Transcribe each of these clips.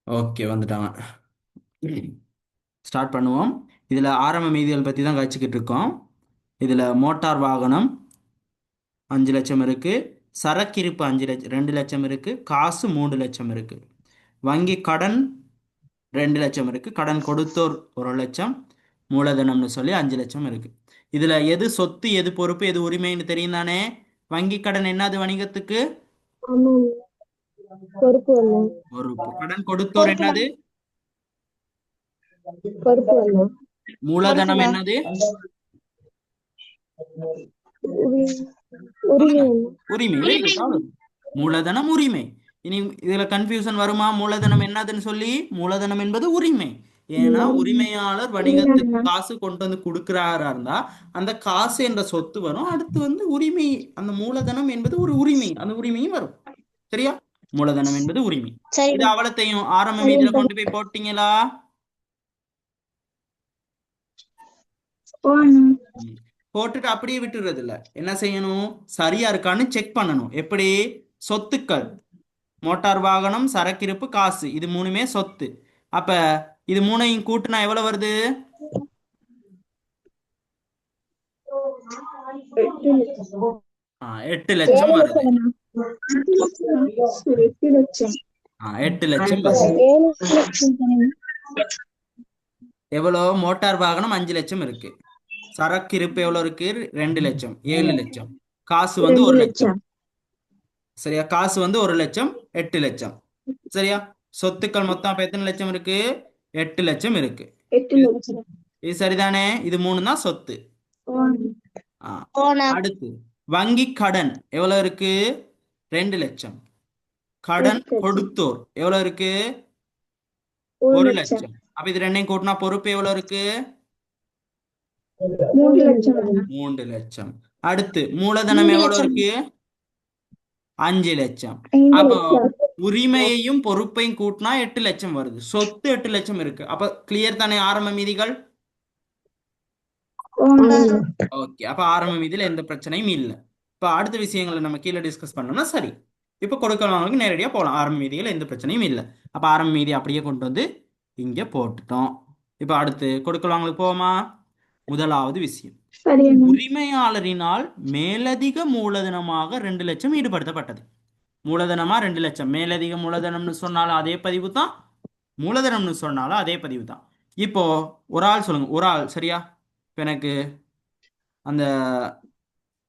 Okay, வந்துட்டாங்க. Start பண்ணுவோம். இதில் ஆரம்ப மீதிகள் பற்றி தான் கழிச்சுக்கிட்டு இருக்கோம். இதில் மோட்டார் வாகனம் 5 லட்சம் இருக்குது, சரக்கிருப்பு 2 லட்சம் இருக்குது, காசு 3 லட்சம் இருக்குது, வங்கி கடன் 2 லட்சம் இருக்குது, கடன் கொடுத்தோர் 1 லட்சம், மூலதனம்னு சொல்லி 5 லட்சம் இருக்குது. இதில் எது சொத்து, எது பொறுப்பு, எது உரிமைன்னு தெரியும் தானே? வங்கி கடன் என்னது வணிகத்துக்கு? ஆமாம். பொறுப்பு அண்ணா. பொறுப்பு. கடன் கொடுத்தோர் பொறுப்புண்ணா. என்னது? பொறுப்பு அண்ணா. மூலதனம் பொறுப்புண்ணா. என்னது? உரிமை சொல்லுங்க. அண்ணா. உரிமை. வெரி உரிமை. குட். அவ்வளவு. மூலதனம் உரிமை. இனி இதுல கன்ஃபியூஷன் வருமா? மூலதனம் என்னதுன்னு சொல்லி. மூலதனம் என்பது உரிமை. ஏன்னா உரிமையாளர் உரிமை வணிகத்துக்கு அண்ணா. காசு கொண்டு வந்து கொடுக்கிறாரா இருந்தா அந்த காசு என்ற சொத்து வரும். அடுத்து வந்து உரிமை. அந்த மூலதனம் என்பது ஒரு உரிமை, அந்த உரிமையும் வரும். சரியா? மூலதனம் என்பது உரிமை. இது சரிண்ணா. அவலத்தையும் ஆரம்ப சரிங்க மீதியில அண்ணா. கொண்டு போய் போட்டீங்களா? ஓ அண்ணா. ம். போட்டுட்டு அப்படியே விட்டுறது இல்ல. என்ன செய்யணும்? சரியா இருக்கான்னு செக் பண்ணணும். எப்படி? சொத்துக்கள், மோட்டார் வாகனம், சரக்கிருப்பு, காசு, இது மூணுமே சொத்து. அப்ப இது மூணையும் கூட்டினா எவ்வளவு வருது? 8 லட்சம். 8 லட்சம் 7 வருது. லட்சம் அண்ணா. 8 லட்சம். 8 லட்சம் வருது. 7 லட்சம் தானே? எவ்வளோ? மோட்டார் வாகனம் 5 லட்சம் இருக்கு, சரக்கிருப்பு எவ்வளவு இருக்கு? 2 லட்சம், 7 லட்சம், காசு வந்து 2 1 லட்சம். லட்சம். சரியா? காசு வந்து 1 லட்சம், 8 லட்சம். சரியா? சொத்துக்கள் மொத்தம் அப்ப எத்தனை லட்சம் இருக்கு? 8 லட்சம் இருக்கு. 8 இது லட்சம். இது சரிதானே? இது மூணு தான் சொத்து. ஓ அண்ணா. ஆ. போண்ணா. அடுத்து வங்கி கடன் எவ்வளவு இருக்கு? 2 லட்சம். கடன் 8 லட்சம். கொடுத்தோர் எவ்வளவு இருக்கு? 1 ஒரு லட்சம். லட்சம். அப்ப இது ரெண்டையும் கூட்டினா பொறுப்பு எவ்வளவு இருக்கு? 3 லட்சம் அண்ணா. 3 லட்சம். அடுத்து மூலதனம் 3 எவ்வளவு லட்சம். இருக்கு? 5 லட்சம். 5 அப்போ லட்சம். உரிமையையும் பொறுப்பையும் கூட்டினா 8 லட்சம் வருது. சொத்து 8 லட்சம் இருக்கு. அப்ப கிளியர் தானே ஆரம்ப மீதிகள்? ஓ அண்ணா. ஓகே. அப்ப ஆரம்ப மீதியில எந்த பிரச்சனையும் இல்லை. இப்ப அடுத்த விஷயங்களை நம்ம கீழே டிஸ்கஸ் பண்ணோம்னா சரி. இப்ப கொடுக்கல் வாங்கலுக்கு நேரடியா போகலாம். ஆரம்ப மீதிகள் எந்த பிரச்சனையும் இல்லை. அப்ப ஆரம்ப மீதி அப்படியே கொண்டு வந்து இங்க போட்டுட்டோம். இப்ப அடுத்து கொடுக்கல் வாங்கலுக்கு போவோமா? முதலாவது விஷயம், சரி அண்ணா. உரிமையாளரினால் மேலதிக மூலதனமாக 2 லட்சம் ஈடுபடுத்தப்பட்டது. மூலதனமா 2 லட்சம், மேலதிக மூலதனம்னு சொன்னாலும் அதே பதிவு தான், மூலதனம்னு சொன்னாலும் அதே பதிவு தான். இப்போ ஒரு ஆள் சொல்லுங்க, ஒரு ஆள். சரியா? இப்ப எனக்கு அந்த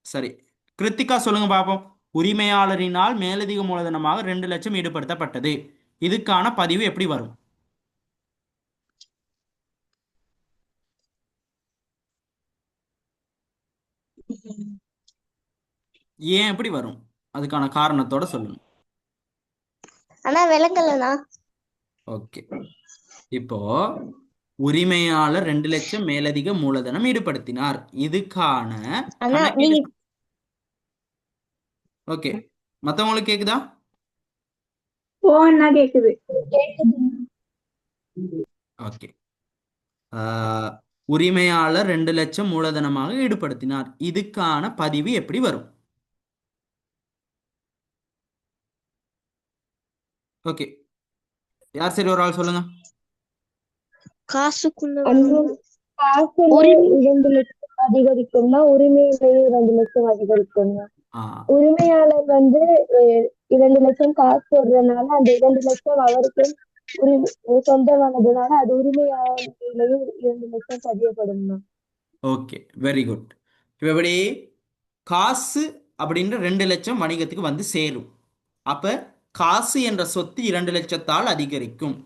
சரி, கிருத்திகா சொல்லுங்க பார்ப்போம். உரிமையாளரினால் மேலதிக மூலதனமாக 2 லட்சம் ஈடுபடுத்தப்பட்டது. இதுக்கான பதிவு எப்படி வரும்? ஏன் எப்படி வரும்? அதுக்கான காரணத்தோட சொல்லணும். அண்ணா விளங்கலண்ணா. ஓகே. இப்போ உரிமையாளர் 2 லட்சம் மேலதிக மூலதனம் ஈடுபடுத்தினார். இதுக்கான அண்ணா கணக்கீடு. நீங்க ஓகே, மத்தவங்களுக்கு கேக்குதா? ஓ அண்ணா கேக்குது. ஓகே. உரிமையாளர் 2 லட்சம் மூலதனமாக ஈடுபடுத்தினார். இதுக்கான பதிவு எப்படி வரும்? ஓகே, யார் சரி ஒரு ஆள் சொல்லுங்க. காசுக்குள்ள அண்ணா, காசுல உரிமை 2 லட்சம் அதிகரிக்கும்னா உரிமையிலேயே 2 லட்சம் அதிகரிக்கும்னா ஆ, உரிமையாளர் வந்து 2 லட்சம் காசு போடுறதுனால அந்த 2 லட்சம் அவருக்கு சொந்தமானதுனால அது உரிமையாளர்லயும் 2 லட்சம் பதியப்படும்னா. Okay, very good. இப்போ எப்படி? காசு அப்படின்ற 2 லட்சம் வணிகத்துக்கு வந்து சேரும். அப்ப காசு என்ற சொத்து 2 லட்சத்தால் அதிகரிக்கும்.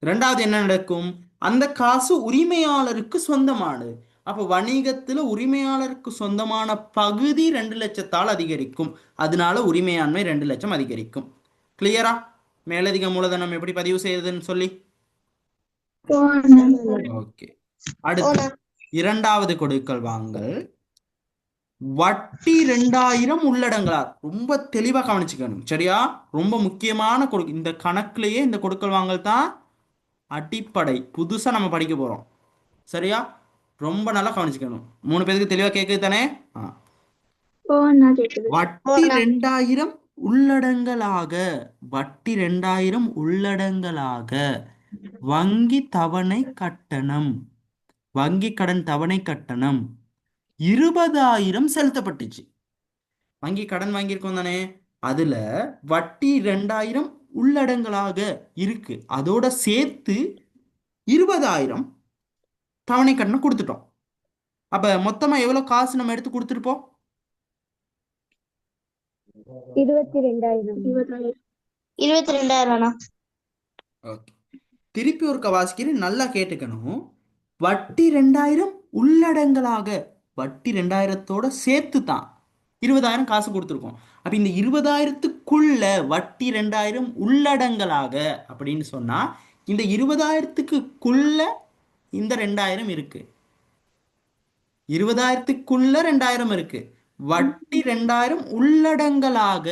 ரெண்டாவது என்ன நடக்கும்? அந்த காசு உரிமையாளருக்கு சொந்தமானது. அப்போ வணிகத்துல உரிமையாளருக்கு சொந்தமான பகுதி 2 லட்சத்தால் அதிகரிக்கும். அதனால உரிமையாண்மை 2 லட்சம் அதிகரிக்கும். கிளியரா? மேலதிக மூலதனம் எப்படி பதிவு செய்யறதுன்னு சொல்லி. ஓ அண்ணா. ஓகே. அடுத்து போண்ணா. இரண்டாவது கொடுக்கல் வாங்கல். வட்டி 2000 உள்ளடங்கலார். ரொம்ப தெளிவா கவனிச்சுக்கணும். சரியா? ரொம்ப முக்கியமான இந்த கணக்குலயே இந்த கொடுக்கல் வாங்கல் தான் அடிப்படை. புதுசா நம்ம படிக்க போறோம். சரியா? ரொம்ப நல்லா கவனிச்சுக்கணும். 3 பேருக்கு தெளிவா கேக்குது தானே? ஓ அண்ணா கேக்குது. வட்டி போண்ணா. 2000 உள்ளடங்கலாக வட்டி 2000 உள்ளடங்கலாக வங்கி தவணை கட்டணம் வங்கி கடன் தவணை கட்டணம் 20,000 செலுத்தப்பட்டுச்சு. வங்கி கடன் வாங்கியிருக்கோம் தானே, அதுல வட்டி 2000 உள்ளடங்கலாக இருக்கு, அதோட சேர்த்து 20,000 தவணை கட்டணம் கொடுத்துட்டோம். அப்ப மொத்தமா எவ்வளவு காசு நம்ம எடுத்து கொடுத்துருப்போம்? 22,000. 22,000 ஓகே, திருப்பி ஒரு வாசிக்கிறேன், நல்லா கேட்டுக்கணும். வட்டி 2000 உள்ளடங்கலாக, வட்டி 2000தோட சேர்த்து தான் 20,000 காசு கொடுத்துருக்கோம். அப்ப இந்த 20,000த்துக்குள்ள வட்டி 2000 உள்ளடங்கலாக அப்படின்னு சொன்னா இந்த 20,000த்துக்குள்ள இந்த 2000 இருக்கு. 20,000த்துக்குள்ள 2000 இருக்கு. வட்டி 2000 உள்ளடங்கலாக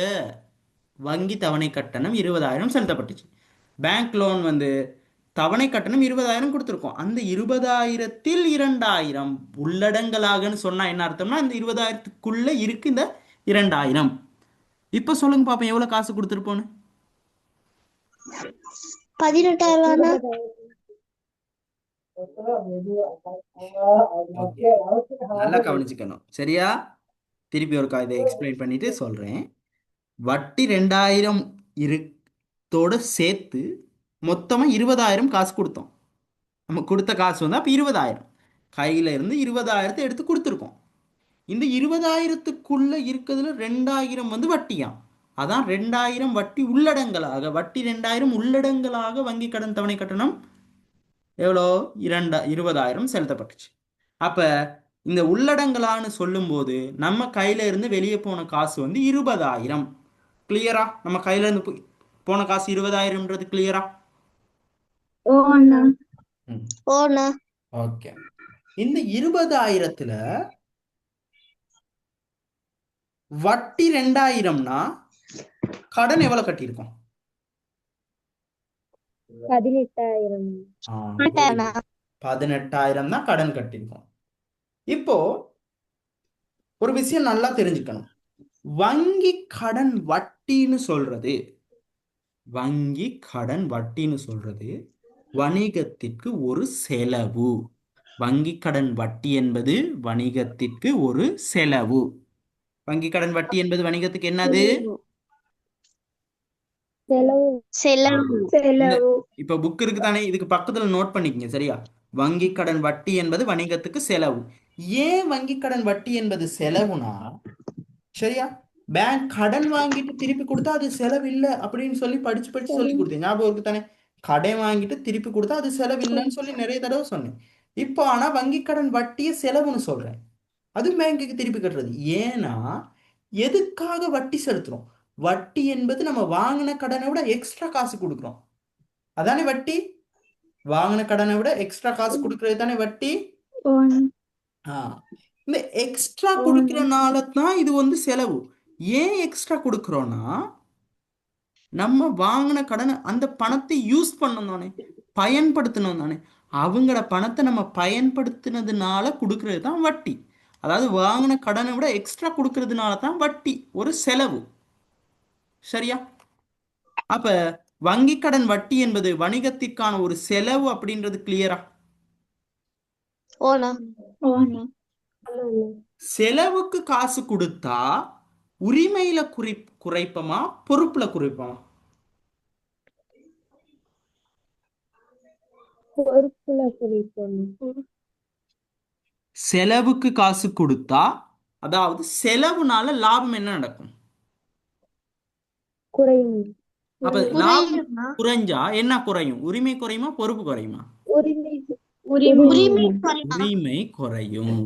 வங்கி தவணை கட்டணம் 20,000 செலுத்தப்பட்டுச்சு. பேங்க் லோன் வந்து தவணை கட்டணம் 20,000 கொடுத்துருக்கோம். அந்த 20,000த்தில் 2000 உள்ளடங்கலாகன்னு சொன்னா என்ன அர்த்தம்னா இந்த 20,000த்துக்குள்ள இருக்கு இந்த 2000. இப்ப சொல்லுங்க பாப்போம் எவ்வளவு காசு கொடுத்துருப்போன்னு. 18,000 நல்லா கவனிச்சுக்கணும், சரியா? திருப்பி ஒரு இதை எக்ஸ்பிளைன் பண்ணிட்டு சொல்றேன். வட்டி 2000 தோட சேர்த்து மொத்தமா 20,000 காசு கொடுத்தோம். நம்ம கொடுத்த காசு வந்து அப்ப 20,000 கையில இருந்து 20,000 எடுத்து கொடுத்துருக்கோம். இந்த 20,000த்துக்குள்ள இருக்கிறதுல 2000 வந்து வட்டியாம். அதான் 2000 வட்டி உள்ளடங்கலாக, வட்டி 2000 உள்ளடங்கலாக வங்கி கடன் தவணை கட்டணம் எவ்வளோ 20,000 செலுத்தப்பட்டுச்சு. அப்ப இந்த உள்ளடங்கலான்னு சொல்லும்போது நம்ம கையில இருந்து வெளியே போன காசு வந்து 20,000. கிளியரா? நம்ம கையில இருந்து போன காசு 20,000ன்றது கிளியரா? ஓகே, இந்த 20,000த்துல வட்டி 2000னா கடன் எவ்வளவு கட்டியிருக்கோம்? 18,000. 18,000 தான் கடன் கட்டியிருக்கோம். இப்போ ஒரு விஷயம் நல்லா தெரிஞ்சுக்கணும். வங்கி கடன் வட்டின்னு சொல்றது வணிகத்திற்கு ஒரு செலவு. வங்கி கடன் வட்டி என்பது வணிகத்திற்கு ஒரு செலவு. வங்கி கடன் வட்டி என்பது வணிகத்துக்கு என்னது? இப்ப புக் இருக்கு தானே, இதுக்கு பக்கத்துல நோட் பண்ணிக்கங்க, சரியா? வங்கி கடன் வட்டி என்பது வணிகத்துக்கு செலவு. ஏன் வங்கி கடன் வட்டி என்பது செலவுனா, சரியா, பேங்க் கடன் வாங்கிட்டு திருப்பி கொடுத்தா அது செலவு இல்லை அப்படின்னு சொல்லி படிச்சு சொல்லி கொடுத்தேன், ஞாபகம் இருக்கு தானே? கடன் வாங்கிட்டு திருப்பி கொடுத்தா அது செலவு இல்லைன்னு சொல்லி நிறைய தடவை சொன்னேன். இப்போ ஆனா வங்கி கடன் வட்டியை செலவுன்னு சொல்றேன். அது பேங்குக்கு திருப்பி கட்டுறது. ஏன்னா எதுக்காக வட்டி செலுத்துறோம்? வட்டி என்பது நம்ம வாங்கின கடனை விட எக்ஸ்ட்ரா காசு கொடுக்குறோம், அதானே வட்டி? வாங்கின கடனை விட எக்ஸ்ட்ரா காசு கொடுக்கறது தானே வட்டி. இந்த எக்ஸ்ட்ரா கொடுக்கறனால தான் இது வந்து செலவு. ஏன் எக்ஸ்ட்ரா கொடுக்கறோம்னா நம்ம வாங்கின கடனை, அந்த பணத்தை யூஸ் பண்ணணும் தானே, பயன்படுத்தணும் தானே. அவங்கள பணத்தை நம்ம பயன்படுத்தினதுனால கொடுக்கறது தான் வட்டி. அதாவது வாங்கின கடனை விட எக்ஸ்ட்ரா கொடுக்கறதுனால தான் வட்டி ஒரு செலவு, சரியா? அப்ப வங்கி கடன் வட்டி என்பது வணிகத்திற்கான ஒரு செலவு அப்படின்றது கிளியரா? செலவுக்கு காசு கொடுத்தா உரிமையில குறைப்பமா பொறுப்புல குறைப்பமா? செலவுக்கு காசு கொடுத்தா, அதாவது செலவுனால லாபம் என்ன நடக்கும்? அப்ப லாபம் குறைஞ்சா என்ன குறையும்? உரிமை குறையுமா பொறுப்பு குறையுமா? உரிமை குறையும்,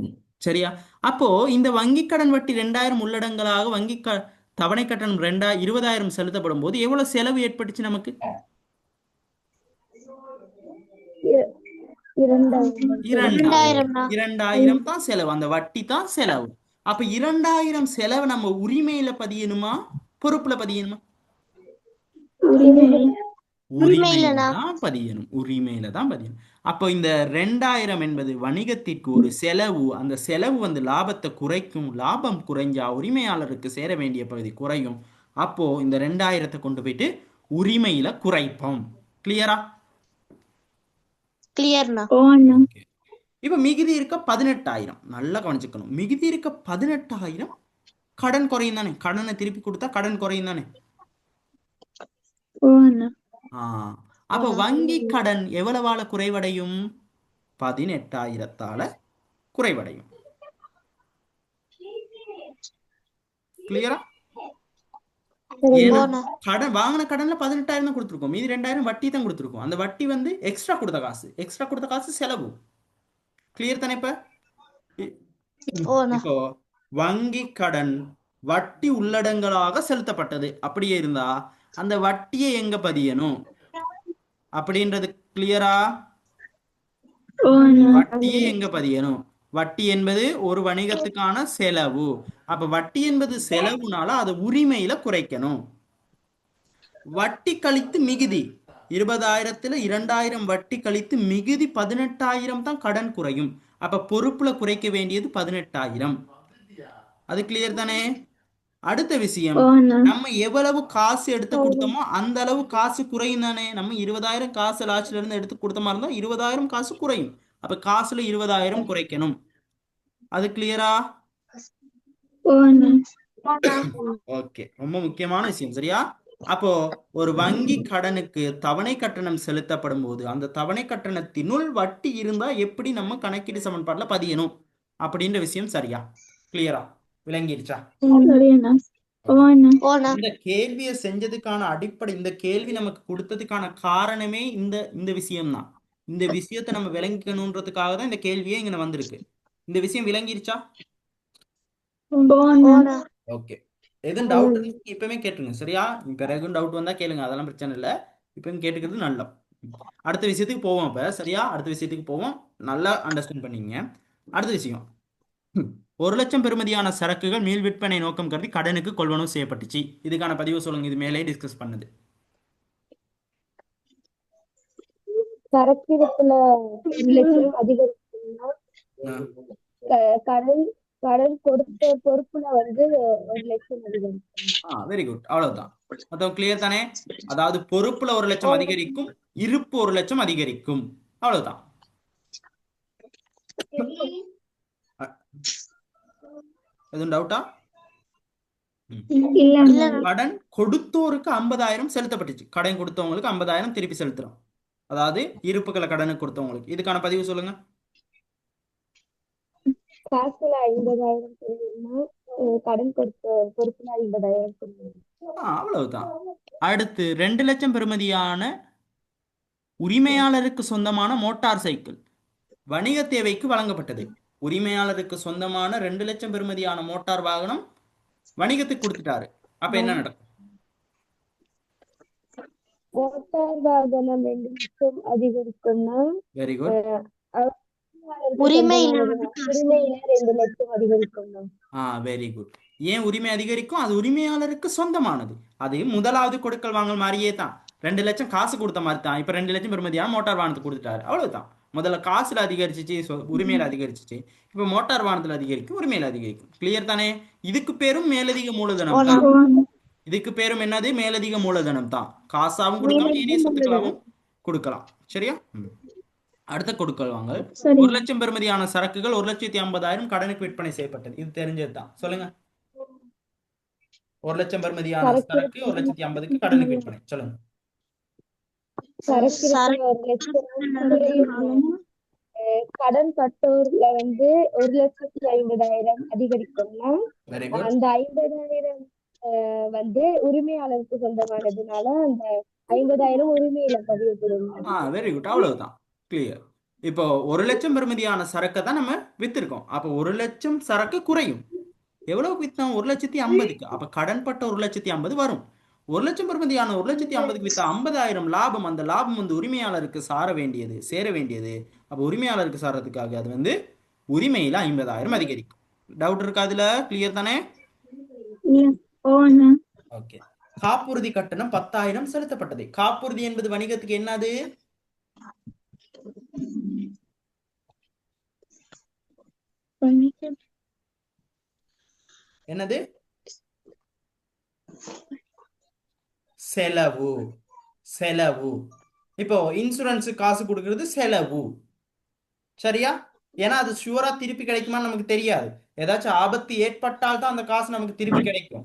சரியா? அப்போ இந்த வங்கி கடன் வட்டி 2000 உள்ளடங்கலாக வங்கி தவணை கட்டணம் 20,000 செலுத்தப்படும் போது எவ்வளவு செலவு ஏற்பட்டுச்சு நமக்கு? 2,000 தான் செலவு, அந்த வட்டி தான் செலவு. அப்ப 2,000 செலவு நம்ம உரிமையில பதியணுமா பொறுப்புல பதியணுமா? உரிமையில தான் பதியணும், உரிமையில தான் பதியணும். அப்போ இந்த 2,000 என்பது வணிகத்திற்கு ஒரு செலவு. அந்த செலவு வந்து லாபத்தை குறைக்கும். லாபம் குறைஞ்சா உரிமையாளருக்கு சேர வேண்டிய பகுதி குறையும். அப்போ இந்த 2000 கொண்டு போயிட்டு உரிமையில குறைப்போம். கிளியரா? கிளியர்ண்ணா. ஓகே. இப்போ மிகுதி இருக்க 18,000 நல்லா கவனிச்சுக்கணும். மிகுதி இருக்க 18,000 கடன் குறையும் தானே? கடனை திருப்பி கொடுத்தா கடன் குறையும் தானே? ஆ அப்போ வங்கி கடன் எவ்வளவால குறைவடையும்? 18,000ஆல குறைவடையும். கிளியரா? ஏன்னா கடன் வாங்கின கடன்ல 18,000 தான் கொடுத்துருக்கோம், மீதி 2,000 வட்டி தான் கொடுத்துருக்கோம். அந்த வட்டி வந்து எக்ஸ்ட்ரா கொடுத்த காசு செலவு. கிளியர் தானே? இப்ப இப்போ வங்கி கடன் வட்டி உள்ளடங்கலாக செலுத்தப்பட்டது அப்படியே இருந்தா அந்த வட்டியை எங்க பதியணும் அப்படின்றது கிளியரா? வட்டியை எங்க பதியணும்? வட்டி என்பது ஒரு வணிகத்துக்கான செலவு. அப்ப வட்டி என்பது செலவுனால அதை உரிமையில குறைக்கணும். வட்டி கழித்து மிகுதி 20,000த்துல 2,000 வட்டி கழித்து மிகுதி 18,000 தான் கடன் குறையும். அப்ப பொறுப்புல குறைக்க வேண்டியது 18,000. அது கிளியர் தானே? அடுத்த விஷயம், நம்ம எவ்வளவு காசு எடுத்து கொடுத்தோமோ அந்த அளவு காசு குறையும் தானே? நம்ம 20,000 காசு லாட்சில இருந்து எடுத்து கொடுத்த மாதிரி இருந்தா 20,000 காசு குறையும். அப்ப காசுல 20,000 குறைக்கணும். அது கிளியரா? ஓகே, ரொம்ப முக்கியமான விஷயம். சரியா? அப்போ ஒரு வங்கி கடனுக்கு தவணை கட்டணம் செலுத்தப்படும் போது அந்த தவணை கட்டணத்தினுள் வட்டி இருந்தா எப்படி நம்ம கணக்கீடு சமன்பாட்டுல பதியணும் அப்படின்ற விஷயம் சரியா? கிளியரா? விளங்கிடுச்சா? இந்த கேள்வியை செஞ்சதுக்கான அடிப்படை, இந்த கேள்வி நமக்கு கொடுத்ததுக்கான காரணமே இந்த விஷயம்தான். இந்த விஷயத்தை நம்ம விளங்கிக்கணுன்றதுக்காக தான் இந்த கேள்வியே இங்க வந்திருக்கு. இந்த விஷயம் விளங்கிருச்சா? ஓகே. எதுவும் டவுட் இப்பவுமே கேட்டுருங்க. சரியா? பிறகு டவுட் வந்தா கேளுங்க, அதெல்லாம் பிரச்சனை இல்லை. இப்பவும் கேட்டுக்கிறது நல்ல. அடுத்த விஷயத்துக்கு போவோம். இப்ப சரியா? அடுத்த விஷயத்துக்கு போவோம். நல்லா அண்டர்ஸ்டாண்ட் பண்ணீங்க. அடுத்த விஷயம், 1,00,000 பெறுமதியான சரக்குகள் மீள் விற்பனை நோக்கம் கருதி கடனுக்கு கொள்வனவு செய்யப்பட்டுச்சு. இதுக்கான பதிவு சொல்லுங்க. இது மேலே டிஸ்கஸ் பண்ணது. சரக்கிருப்புல 1,00,000 அதிகரிக்கும்னா கடன் கடன் கொடுத்த பொறுப்புல வந்து 1,00,000 அதிகரிக்கும். Very good. அவ்வளவுதான். மொத்தம் கிளியர் தானே? அதாவது பொறுப்புல 1,00,000 அதிகரிக்கும், இருப்பு 1,00,000 அதிகரிக்கும். அவ்வளவுதான். எதுவும் டவுட்டா? கடன் கொடுத்தோருக்கு 50,000 செலுத்தப்பட்டுச்சு. கடன் கொடுத்தவங்களுக்கு 50,000 திருப்பி செலுத்துறோம். அதாவது இருப்புக்களை கடனுக்கு கொடுத்தவங்களுக்கு. இதுக்கான பதிவு சொல்லுங்க. காசுல 50,000 கடன் கொடுத்த பொறுப்புல 50,000. அவ்வளவுதான். அடுத்து 2,00,000 பெறுமதியான உரிமையாளருக்கு சொந்தமான மோட்டார் சைக்கிள் வணிக தேவைக்கு வழங்கப்பட்டது. உரிமையாளருக்கு சொந்தமான 2,00,000 பெறுமதியான மோட்டார் வாகனம் வணிகத்துக்கு கொடுத்துட்டாரு. அப்ப என்ன நடக்கும்? மோட்டார் வாகனம் 2,00,000 அதிகரிக்கும்னா வெரி குட். உரிமையில 2,00,000 அதிகரிக்கும்னா வெரி குட். ஏன் உரிமை அதிகரிக்கும்? அது உரிமையாளருக்கு சொந்தமானது. அது முதலாவது கொடுக்கல் வாங்கல் மாதிரியே தான். 2,00,000 காசு கொடுத்த மாதிரி தான். இப்ப 2,00,000 பெறுமதியான மோட்டார் வாகனத்துக்கு கொடுத்துட்டாரு. அவ்வளவுதான். முதல்ல காசுல அதிகரிச்சிச்சு, உரிமையில அதிகரிச்சிச்சு. இப்ப மோட்டார் வாகனத்துல அதிகரிக்கும், உரிமையில அதிகரிக்கும். கிளியர் தானே? இதுக்கு பேரும் மேலதிக மூலதனம் தான். இதுக்கு பேரும் என்னது? மேலதிக மூலதனம் தான். காசாவும் கொடுக்கலாம், ஏனைய சொத்துக்களாவும் கொடுக்கலாம். சரியா? அடுத்த கொடுக்கல் வாங்கல், 1,00,000 பெறுமதியான சரக்குகள் 1,50,000 கடனுக்கு விற்பனை செய்யப்பட்டது. இது தெரிஞ்சதுதான். சொல்லுங்க. 1,00,000 பெறுமதியான சரக்கு 1,50,000 கடனுக்கு விற்பனை. சொல்லுங்க. கடன் பட்டோர்ல வந்து 1,50,000 அதிகரிக்கும்னா அந்த 50,000 வந்து உரிமையாளருக்கு சொந்தமானதுனால அந்த 50,000 உரிமையில பதிவுபடும். Very good. அவ்வளவுதான். கிளியர். இப்போ 1,00,000 பெறுமதியான சரக்கை தான் நம்ம வித்திருக்கோம். அப்போ 1,00,000 சரக்கு குறையும். எவ்வளவுக்கு வித்தோம்? 1,50,000க்கு. அப்ப கடன் பட்ட 1,50,000 வரும். 1,00,000 பெறுமதியான 1,50,000க்கு வித்த 50,000 லாபம். அந்த லாபம் வந்து உரிமையாளருக்கு சேர வேண்டியது. அப்ப உரிமையாளருக்கு சாரத்துக்காக அது வந்து உரிமையில 50,000 அதிகரிக்கும். டவுட் இருக்கா அதுல? கிளியர் தானே? ஓகே. காப்புறுதி கட்டணம் 10,000 செலுத்தப்பட்டது. காப்புறுதி என்பது வணிகத்துக்கு என்னது? என்னது? செலவு. செலவு. இப்போ இன்சூரன்ஸ் காசு கொடுக்கிறது செலவு. சரியா? ஏன்னா அது ஷுவரா திருப்பி கிடைக்குமான்னு நமக்கு தெரியாது. ஏதாச்சும் ஆபத்து ஏற்பட்டால் தான் அந்த காசு நமக்கு திருப்பி கிடைக்கும்.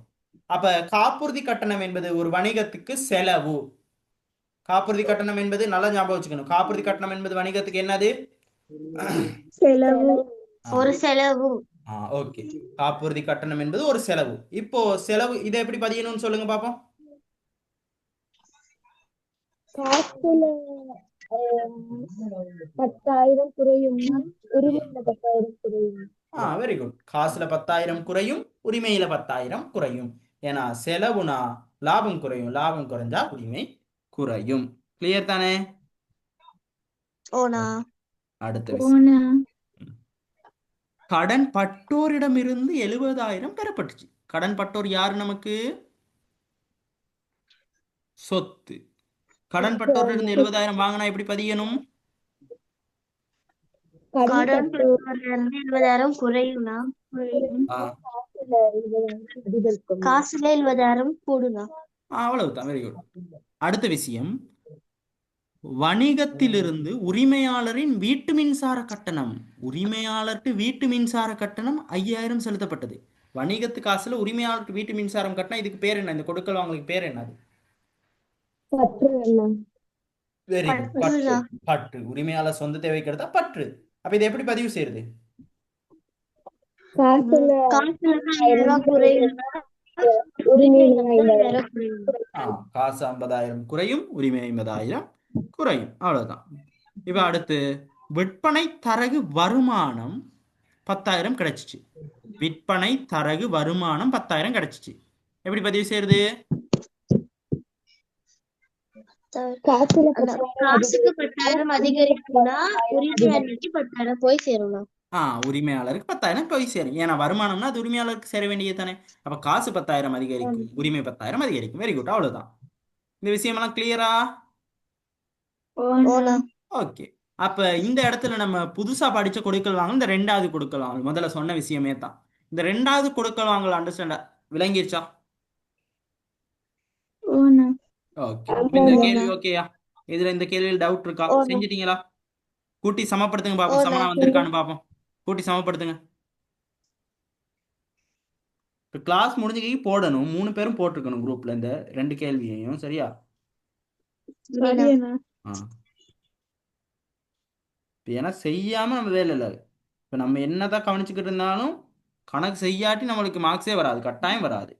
அப்ப காப்புறுதி கட்டணம் என்பது ஒரு வணிகத்துக்கு செலவு. காப்புறுதி கட்டணம் என்பது நல்லா ஞாபகம் வச்சுக்கணும். காப்புறுதி கட்டணம் என்பது வணிகத்துக்கு என்னது? செலவு. ஒரு செலவு. ஓகே. காப்புறுதி கட்டணம் என்பது ஒரு செலவு. இப்போ செலவு இதை எப்படி பதியணும்னு சொல்லுங்க பாப்போம். காசுல 10,000 குறையும்னா உரிமையில 10,000 குறையும். Very good. காசுல 10,000 குறையும், உரிமையில 10,000 குறையும். ஏன்னா செலவுனா லாபம் குறையும், லாபம் குறைஞ்சா உரிமை குறையும். கிளியர் தானே? ஓனா. அடுத்த விஷயம். கடன் பட்டோரிடமிருந்து 70,000 பெறப்பட்டுச்சு. கடன் பட்டோர் யாரு நமக்கு? சொத்து. கடன் பட்டோரிலிருந்து 70,000 வாங்கினா எப்படி பதியணும்? கடன் பெற்றோர்ல இருந்து 70,000 குறையும்னா காசுல 70,000 கூடுனா. அவ்வளவுதான். Very good. அடுத்த விஷயம், வணிகத்திலிருந்து உரிமையாளரின் வீட்டு மின்சார கட்டணம். உரிமையாளருக்கு வீட்டு மின்சார கட்டணம் 5,000 செலுத்தப்பட்டது. வணிகத்து காசுல உரிமையாளருக்கு வீட்டு மின்சாரம் கட்டணம். இதுக்கு பேர் என்ன? இந்த கொடுக்கல் வாங்கலுக்கு பேர் என்னது? பற்று அண்ணா. Very good. பற்று. பற்று. உரிமையாளர் சொந்த தேவைக்கு எடுத்தா பற்று. அப்ப இதை எப்படி பதிவு செய்யறது? காசுல காசுல 5,000 குறையும்னா உரிமையில உரிமையில 5,000 குறையும். காசு 50,000 குறையும், உரிமை 50,000 குறையும். அவ்வளவுதான். இப்ப அடுத்து, விற்பனை தரகு வருமானம் 10,000 கிடைச்சிச்சு. விற்பனை தரகு வருமானம் 10,000 கிடைச்சிச்சு. எப்படி பதிவு செய்யறது? காசுல காசுக்கு 10,000 அதிகரிக்கும்னா உரிமையாளருக்கு 10,000 போய் சேரணும். உரிமையாளருக்கு 10,000 போய் சேரும். ஏன்னா வருமானம்னா அது உரிமையாளருக்கு சேர வேண்டியது தானே. அப்ப காசு 10,000 அதிகரிக்கும், உரிமை 10,000 அதிகரிக்கும். Very good. அவ்வளவுதான். இந்த விஷயமெல்லாம் கிளியரா? ஓனா. ஓகே. அப்ப இந்த இடத்துல நம்ம புதுசா படிச்ச கொடுக்கல் வாங்கல் இந்த ரெண்டாவது கொடுக்கல் வாங்கல் முதல்ல சொன்ன விஷயமே தான். இந்த ரெண்டாவது கொடுக்கல் வாங்கல் அண்டர்ஸ்டாண்ட் விளங்கிருச்சா? ஓகே. இந்த கேள்வி ஓகேயா? இதுல இந்த கேள்வியில் டவுட் இருக்கா? செஞ்சிட்டீங்களா? கூட்டி சமப்படுத்துங்க பாப்போம். சமனா வந்திருக்கான்னு பாப்போம். கூட்டி சமப்படுத்துங்க. இப்போ கிளாஸ் முடிஞ்சு போடணும். 3 பேரும் போட்டிருக்கணும் குரூப்ல இந்த 2 கேள்வியையும். சரியா? ஆ. இப்போ ஏன்னா செய்யாம நம்ம வேலை இல்லை. இப்போ நம்ம என்னதான் கவனிச்சுக்கிட்டு இருந்தாலும் கணக்கு செய்யாட்டி நம்மளுக்கு மார்க்ஸே வராது, கட்டாயம் வராது.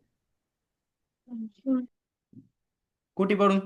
கூட்டி போடுங்க.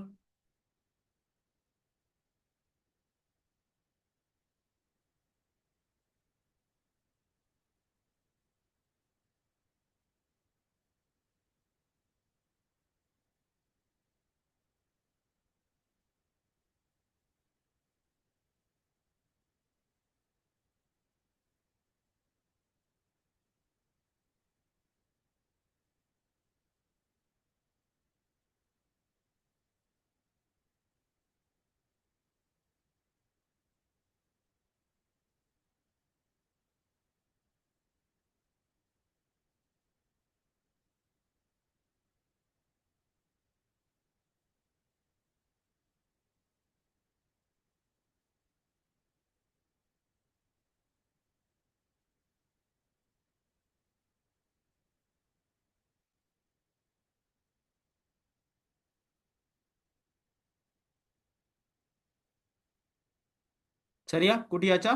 சரியா? கூட்டியாச்சா?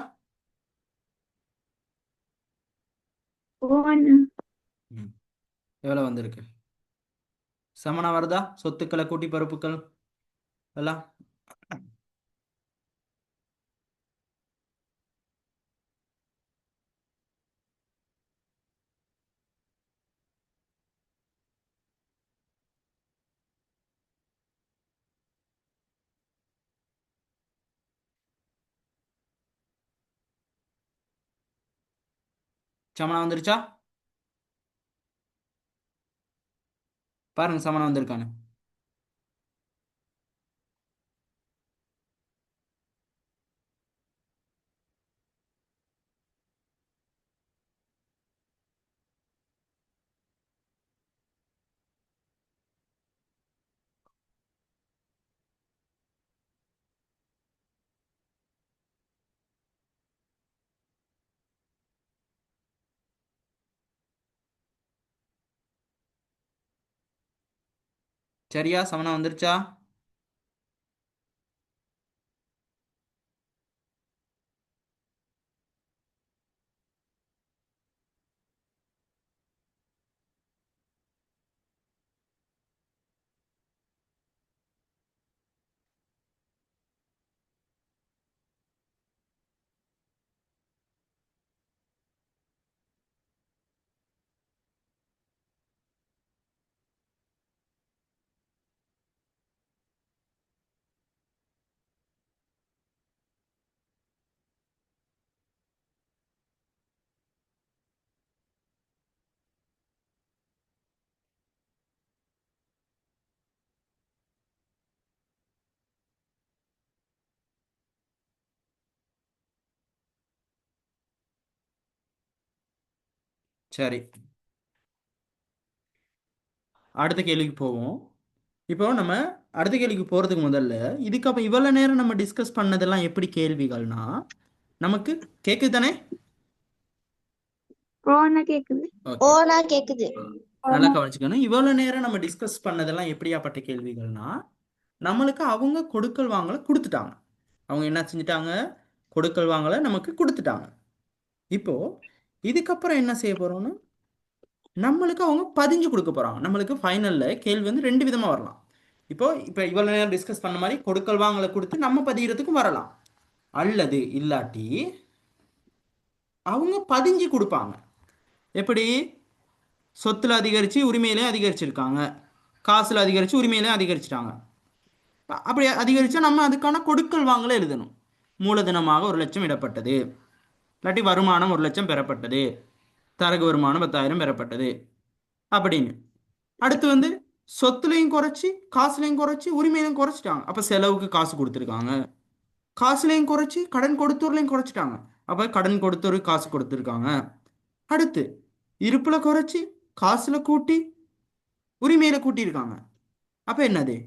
ம். எவ்வளவு வந்திருக்கு? சமனா வருதா? சொத்துக்களை கூட்டி பருப்புக்கள் எல்லாம் சமனா வந்துருச்சா? பாருங்க சமனா வந்திருக்கானு. சரியா? சமனா வந்துருச்சா? சரி, அடுத்த கேள்விக்கு போவோம். இப்போ நம்ம அடுத்த கேள்விக்கு போறதுக்கு முதல்ல இதுக்கப்புறம் இவ்வளவு நேரம் நம்ம டிஸ்கஸ் பண்ணதெல்லாம் எப்படி கேள்விகள்னா நமக்கு கேக்குது தானே? போன கேக்குது. ஓகே, ஓனா கேக்குது. நல்லா கவனிச்சுக்கணும். இவ்வளவு நேரம் நம்ம டிஸ்கஸ் பண்ணதெல்லாம் எப்படியாப்பட்ட கேள்விகள்னா நம்மளுக்கு அவங்க கொடுக்கல் வாங்கலை கொடுத்துட்டாங்க. அவங்க என்ன செஞ்சுட்டாங்க? கொடுக்கல் வாங்கலை நமக்கு கொடுத்துட்டாங்க. இப்போ இதுக்கப்புறம் என்ன செய்ய போறோம்னா நம்மளுக்கு அவங்க பதிஞ்சு கொடுக்க போறாங்க. நம்மளுக்கு ஃபைனல்ல கேள்வி வந்து ரெண்டு விதமா வரலாம். இப்போ இவ்வளவு நேரம் டிஸ்கஸ் பண்ண மாதிரி கொடுக்கல் வாங்கலை கொடுத்து நம்ம பதிகிறதுக்கும் வரலாம். அல்லது இல்லாட்டி அவங்க பதிஞ்சு கொடுப்பாங்க. எப்படி? சொத்துல அதிகரிச்சு உரிமையிலையும் அதிகரிச்சிருக்காங்க, காசுல அதிகரிச்சு உரிமையிலையும் அதிகரிச்சிட்டாங்க. அப்படி அதிகரிச்சா நம்ம அதுக்கான கொடுக்கல் வாங்கலை எழுதணும். மூலதனமாக 1,00,000 இடப்பட்டது, இல்லாட்டி வருமானம் 1,00,000 பெறப்பட்டது, தரகு வருமானம் 10,000 பெறப்பட்டது அப்படின்னு. அடுத்து வந்து சொத்துலையும் குறைச்சி காசுலையும் குறைச்சி உரிமையிலையும் குறைச்சிட்டாங்க, அப்ப செலவுக்கு காசு கொடுத்துருக்காங்க. காசுலையும் குறைச்சி கடன் கொடுத்தோர்லையும் குறைச்சிட்டாங்க, அப்ப கடன் கொடுத்தோருக்கு காசு கொடுத்துருக்காங்க. அடுத்து இருப்புல குறைச்சி காசுல கூட்டி உரிமையில கூட்டியிருக்காங்க. அப்ப என்னது?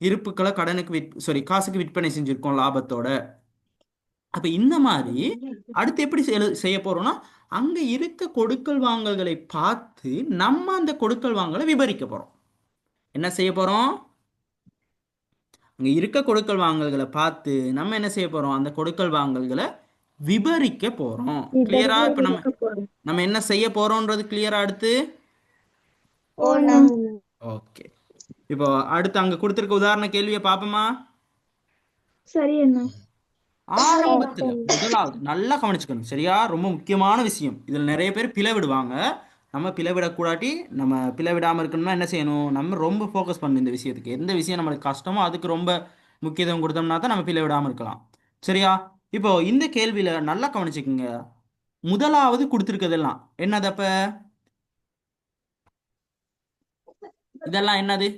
இருப்புக்களை காசுக்கு விற்பனை செஞ்சிருக்கோம் லாபத்தோட. அப்ப இந்த மாதிரி அடுத்து எப்படி செய்ய போறோம்னா அங்க இருக்க கொடுக்கல் வாங்கல்களை பார்த்து நம்ம அந்த கொடுக்கல் வாங்கலை விவரிக்க போறோம். என்ன செய்ய போறோம்? அங்க இருக்க கொடுக்கல் வாங்கல்களை பார்த்து நம்ம என்ன செய்ய போறோம்? அந்த கொடுக்கல் வாங்கல்களை விவரிக்க போறோம். கிளியரா? இப்ப நம்ம என்ன செய்ய போறோம்ன்றது கிளியரா? அடுத்து ஓனா ஓகே, இப்போ அடுத்து அங்க கொடுத்திருக்க உதாரண கேள்வியை பார்ப்போமா? சரி அண்ணா. ஆரம்பத்துல முதலாவது நல்லா கவனிச்சுக்கணும், சரியா? ரொம்ப முக்கியமான விஷயம். இதுல நிறைய பேர் பிழை விடுவாங்க. நம்ம பிழை விடக்கூடாட்டி, நம்ம பிழை விடாம இருக்கணும்னா என்ன செய்யணும்? நம்ம ரொம்ப ஃபோக்கஸ் பண்ணணும் இந்த விஷயத்துக்கு. எந்த விஷயம் நம்மளுக்கு கஷ்டமோ அதுக்கு ரொம்ப முக்கியத்துவம் கொடுத்தோம்னா தான் நம்ம பிழை விடாம இருக்கலாம். சரியா? இப்போ இந்த கேள்வியில நல்லா கவனிச்சுக்கோங்க. முதலாவது கொடுத்துருக்கதெல்லாம் என்னது? அப்ப இதெல்லாம் என்னது?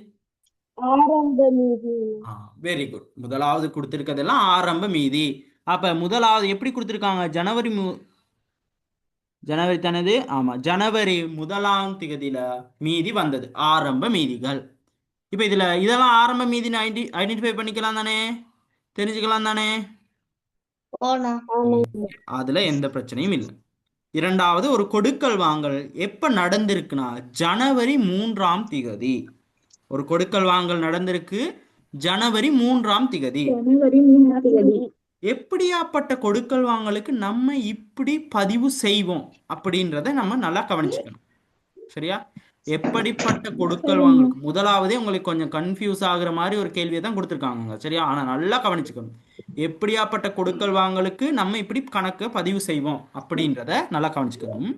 ஆரம்ப மீதி. Very good. முதலாவது கொடுத்துருக்கதெல்லாம் ஆரம்ப மீதி. அப்ப முதலாவது எப்படி கொடுத்துருக்காங்க? ஜனவரி தானது? ஆமா, ஜனவரி 1ஆம் தேதியில மீதி வந்தது, ஆரம்ப மீதிகள். இப்ப இதெல்லாம் ஆரம்ப மீதி ஐடென்டிஃபை பண்ணிக்கலாம் தானே, தெரிஞ்சுக்கலாம் தானே? ஓனா அதுல எந்த பிரச்சனையும் இல்லை. இரண்டாவது, ஒரு கொடுக்கல் வாங்கல் எப்ப நடந்திருக்குன்னா ஜனவரி 3ஆம் தேதி. ஒரு கொடுக்கல் வாங்கல் நடந்திருக்கு ஜனவரி 3ஆம் தேதி. ஜனவரி 3ஆம் தேதி. எப்படியாப்பட்ட கொடுக்கல் வாங்கலுக்கு நம்ம இப்படி பதிவு செய்வோம் அப்படின்றத நம்ம நல்லா கவனிச்சுக்கணும். சரியா? எப்படிப்பட்ட கொடுக்கல் வாங்கலுக்கு முதலாவதே உங்களுக்கு கொஞ்சம் கன்ஃபியூஸ் ஆகுற மாதிரி ஒரு கேள்வியை தான் கொடுத்துருக்காங்க. சரியா? ஆனா நல்லா கவனிச்சுக்கணும். எப்படியாப்பட்ட கொடுக்கல் வாங்கலுக்கு நம்ம இப்படி கணக்கை பதிவு செய்வோம் அப்படின்றத நல்லா கவனிச்சுக்கணும்.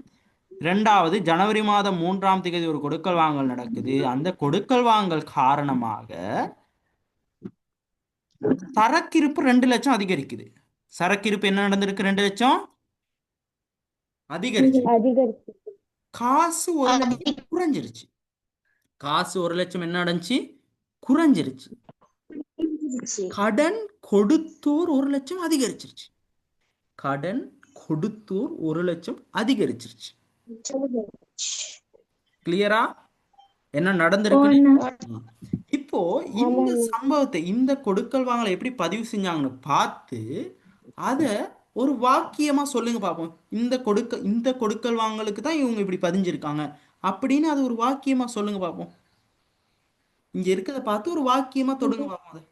ரெண்டாவது, ஜனவரி மாதம் 3ஆம் தேதி ஒரு கொடுக்கல் வாங்கல் நடக்குது. அந்த கொடுக்கல் வாங்கல் காரணமாக சரக்கிருப்பு 2,00,000 அதிகரிக்குது. சரக்கிருப்பு என்ன நடந்திருக்கு? 2,00,000 அதிகரிச்சு. அதிகரிச்சு. காசு 1,00,000 குறைஞ்சிருச்சு. காசு 1,00,000 என்ன அடைஞ்சு? குறைஞ்சிருச்சு. கடன் கொடுத்தோர் 1,00,000 அதிகரிச்சிருச்சு. கடன் கொடுத்தோர் 1,00,000 அதிகரிச்சிருச்சு. கிளியரா? என்ன நடந்திருக்கு? இப்போ இந்த சம்பவத்தை, இந்த கொடுக்கல் வாங்கலை எப்படி பதிவு செஞ்சாங்கன்னு பார்த்து அத ஒரு வாக்கியமா சொல்லுங்க பார்ப்போம். இந்த கொடுக்கல் வாங்கலுக்கு தான் இவங்க இப்படி பதிஞ்சிருக்காங்க அப்படின்னு அது ஒரு வாக்கியமா சொல்லுங்க பார்ப்போம். இங்க இருக்கிறத பார்த்து ஒரு வாக்கியமா தொடுங்க பார்ப்போம் அதை.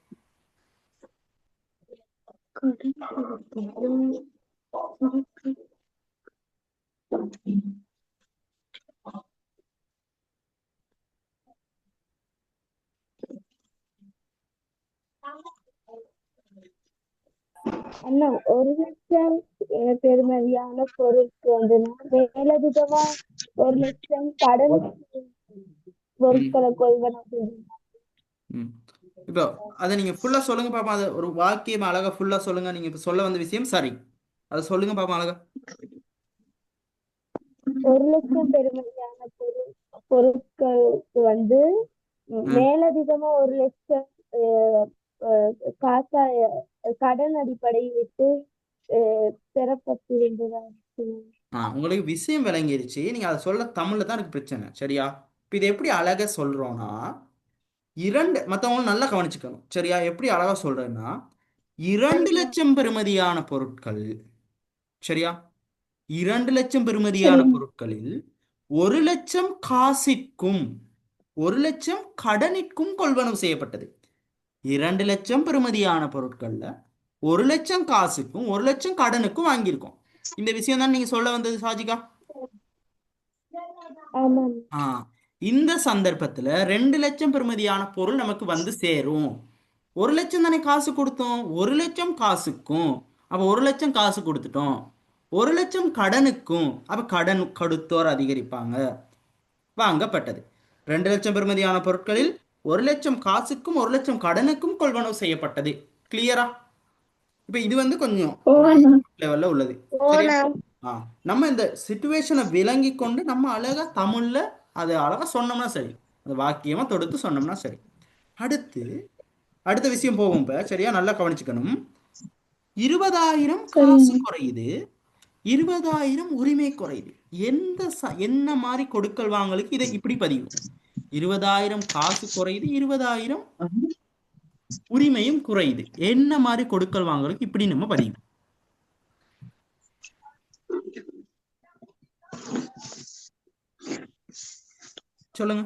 அண்ணா 1,00,000 பெறுமதியான பொருளுக்கு வந்து மேலதிகமா 1,00,000 கடன் ம் பொருட்களை கொள்வன செய்யும். ம் இப்போ அதை நீங்க ஃபுல்லா சொல்லுங்க பாப்போம். அதை ஒரு வாக்கியம் அழகா ஃபுல்லா சொல்லுங்க. நீங்க இப்ப சொல்ல வந்த விஷயம் சரி, அதை சொல்லுங்க பாப்போம் அழகா. 1,00,000 பெறுமதியான பொருட்களுக்கு வந்து மேலதிகமா 1,00,000 காசா கடன் அடிப்படையில் விட்டு பெறப்பட்டிருந்ததா? உங்களுக்கு விஷயம் விளங்கிருச்சு. நீங்க அதை சொல்ல தமிழ்ல தான் எனக்கு பிரச்சனை, சரியா? இப்போ இதை எப்படி அழகா சொல்றோம்னா, மற்றவங்களும் நல்லா கவனிச்சுக்கணும், சரியா? எப்படி அழகா சொல்றேன்னா, 2,00,000 பெறுமதியான பொருட்கள், சரியா? 2,00,000 பெறுமதியான பொருட்களில் 1,00,000 காசிற்கும் 1,00,000 கடனிற்கும் கொள்வனவு செய்யப்பட்டது. 2,00,000 பெறுமதியான பொருட்கள்ல 1,00,000 காசுக்கும் 1,00,000 கடனுக்கும் வாங்கியிருக்கோம். இந்த விஷயம் தான் நீங்க சொல்ல வந்தது சாஜிகா. ஆமாம். இந்த சந்தர்ப்பத்துல 2,00,000 பெறுமதியான பொருள் நமக்கு வந்து சேரும். 1,00,000 தானே காசு கொடுத்தோம். 1,00,000 காசுக்கும் அப்ப 1,00,000 காசு கொடுத்துட்டோம். 1,00,000 கடனுக்கும் அப்ப கடன் கொடுத்தோர் அதிகரிப்பாங்க. வாங்கப்பட்டது. 2,00,000 பெறுமதியான பொருட்களில் 1,00,000 காசுக்கும் 1,00,000 கடனுக்கும் கொள்வனவு செய்யப்பட்டது. கிளியரா? இப்ப இது வந்து கொஞ்சம் லெவல்ல உள்ளது, சரியா? நம்ம இந்த சிச்சுவேஷனை விளங்கி கொண்டு நம்ம அழகா தமிழ்ல அதை அழகா சொன்னோம்னா சரி, அந்த வாக்கியமா தொடுத்து சொன்னோம்னா சரி. அடுத்த விஷயம் போகும் இப்ப, சரியா? நல்லா கவனிச்சுக்கணும். 20,000 காசு குறையுது, 20,000 உரிமை குறையுது. என்ன மாதிரி கொடுக்கல் வாங்கலுக்கு இதை இப்படி பதிவு? 20,000 காசு குறையுது, 20,000 உரிமையும் குறையுது. என்ன மாதிரி கொடுக்கல் வாங்கலுக்கு இப்படி நம்ம பதிவு? சொல்லுங்க.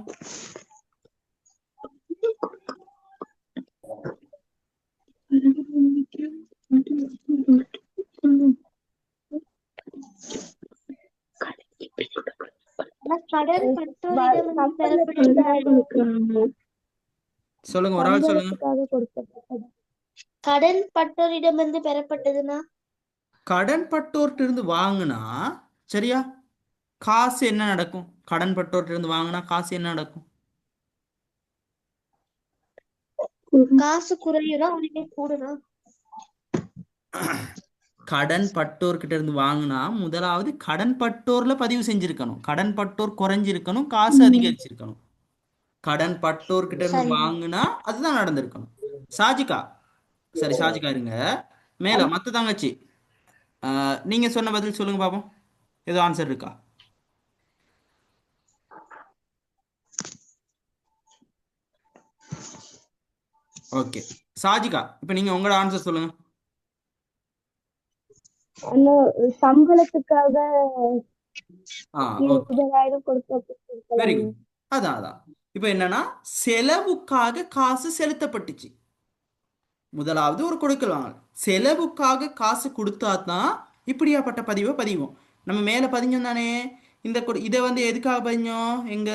கடன் பட்டோரிடம் சொல்லுங்க, ஒரு ஆள் சொல்லுங்க. கடன் பட்டோரிடம் இருந்து பெறப்பட்டதுன்னா, கடன் பட்டோர்ட்ட இருந்து வாங்கினா, சரியா, காசு என்ன நடக்கும்? கடன் பட்டோர்ட்ட இருந்து வாங்கினா காசு என்ன நடக்கும்? காசு குறையுனா உரிமை கூடுனா? கடன் பட்டோர்கிட்ட இருந்து வாங்கினா முதலாவது கடன் பட்டோர்ல பதிவு செஞ்சிருக்கணும். கடன் பட்டோர் குறைஞ்சிருக்கணும், காசு அதிகரிச்சிருக்கணும். கடன் பட்டோர்கிட்ட இருந்து வாங்கினா அதுதான் நடந்திருக்கணும். சாஜிகா, சரி சாஜிகா இருங்க. மேல மத்த தங்கச்சி, நீங்க சொன்ன பதில் சொல்லுங்க பாப்போம். ஏதோ ஆன்சர் இருக்கா? ஓகே சாஜிகா, இப்ப நீங்க உங்களோட ஆன்சர் சொல்லுங்க. சம்பளத்துக்காக ஓகே, 20,000 கொடுக்கப்பட்டிருக்கலாம். Very good. அதான் இப்ப என்னன்னா, செலவுக்காக காசு செலுத்தப்பட்டுச்சு. முதலாவது ஒரு கொடுக்கல் வாங்கல். செலவுக்காக காசு கொடுத்தா தான் இப்படியாப்பட்ட பதிவை பதிவோம். நம்ம மேல பதிஞ்சோம் தானே. இதை வந்து எதுக்காக பதிஞ்சோம்? எங்க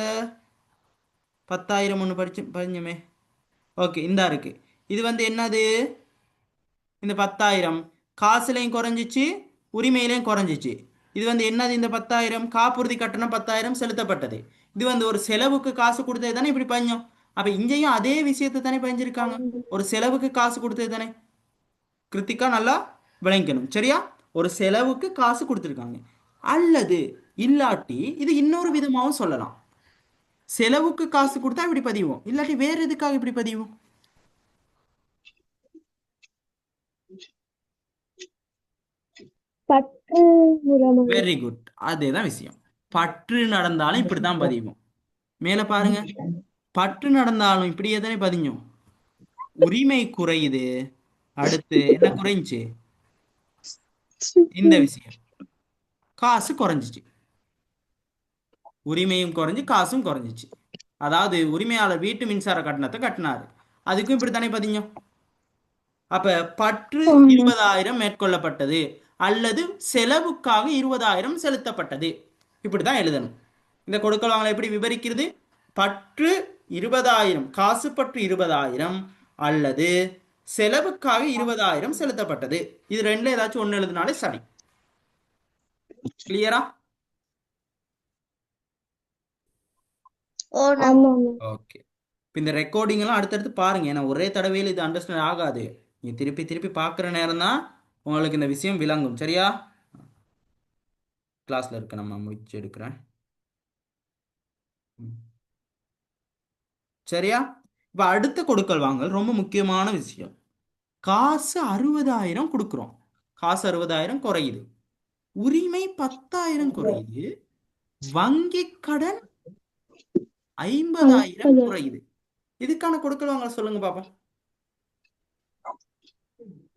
10,000 ஒன்று பதிஞ்சோமே. ஓகே, இந்தா இருக்கு. இது வந்து என்னது? இந்த 10,000 காசுலையும் குறைஞ்சிச்சு, உரிமையிலையும் குறைஞ்சிச்சு. இது வந்து என்னது? இந்த 10,000 காப்புறுதி கட்டணம் 10,000 செலுத்தப்பட்டது. இது வந்து ஒரு செலவுக்கு காசு கொடுத்தது தானே இப்படி பதிஞ்சோம். அப்ப இங்கேயும் அதே விஷயத்தை தானே பதிஞ்சிருக்காங்க. ஒரு செலவுக்கு காசு கொடுத்தது தானே. கிருத்திகா நல்லா விளங்கணும், சரியா? ஒரு செலவுக்கு காசு கொடுத்துருக்காங்க. அல்லது இல்லாட்டி இது இன்னொரு விதமாகவும் சொல்லலாம். செலவுக்கு காசு கொடுத்தா இப்படி பதிவோம், இல்லாட்டி வேற எதுக்காக இப்படி பதிவோம்? வெரி குட், அதேதான் விஷயம். பற்று நடந்தாலும் இப்படித்தான் பதிவோம். மேல பாருங்க, பற்று நடந்தாலும் இப்படியே தானே பதிஞ்சோம். உரிமை குறையுது, அடுத்து என்ன குறைஞ்சி? இந்த விஷயம், காசு குறைஞ்சிச்சு. உரிமையும் குறைஞ்சு காசும் குறைஞ்சிச்சு. அதாவது உரிமையாளர் வீட்டு மின்சார கட்டணத்தை கட்டினாரு, அதுக்கும் இப்படித்தானே பதிங்க. அப்ப பற்று 20,000 மேற்கொள்ளப்பட்டது அல்லது செலவுக்காக 20,000 செலுத்தப்பட்டது, இப்படித்தான் எழுதணும். இந்த கொடுக்கல் வாங்கலை எப்படி விவரிக்கிறது? பற்று 20,000, காசு பற்று 20,000 அல்லது செலவுக்காக 20,000 செலுத்தப்பட்டது. இது ரெண்டுல ஏதாச்சும் ஒண்ணு எழுதினாலே சரி. கிளியரா? ஓண்ணா. ஓகே. இந்த ரெக்கார்டிங் எல்லாம் அடுத்தடுத்து பாருங்க, ஏன்னா ஒரே தடவையில் இது அண்டர்ஸ்டாண்ட் ஆகாது. நீ திருப்பி திருப்பி பார்க்குற நேரம் தான் உங்களுக்கு இந்த விஷயம் விளங்கும். சரியா? கிளாஸ்ல இருக்க நம்ம முடிச்சு எடுக்கிறேன். சரியா? இப்போ அடுத்த கொடுக்கல் வாங்கல் ரொம்ப முக்கியமான விஷயம். காசு 60,000 கொடுக்குறோம், காசு 60,000 குறையுது, உரிமை 10,000 குறையுது, வங்கி கடன் 50,000 குறையுது. இதுக்கான கொடுக்கல் வாங்கல் சொல்லுங்க பாப்போம்.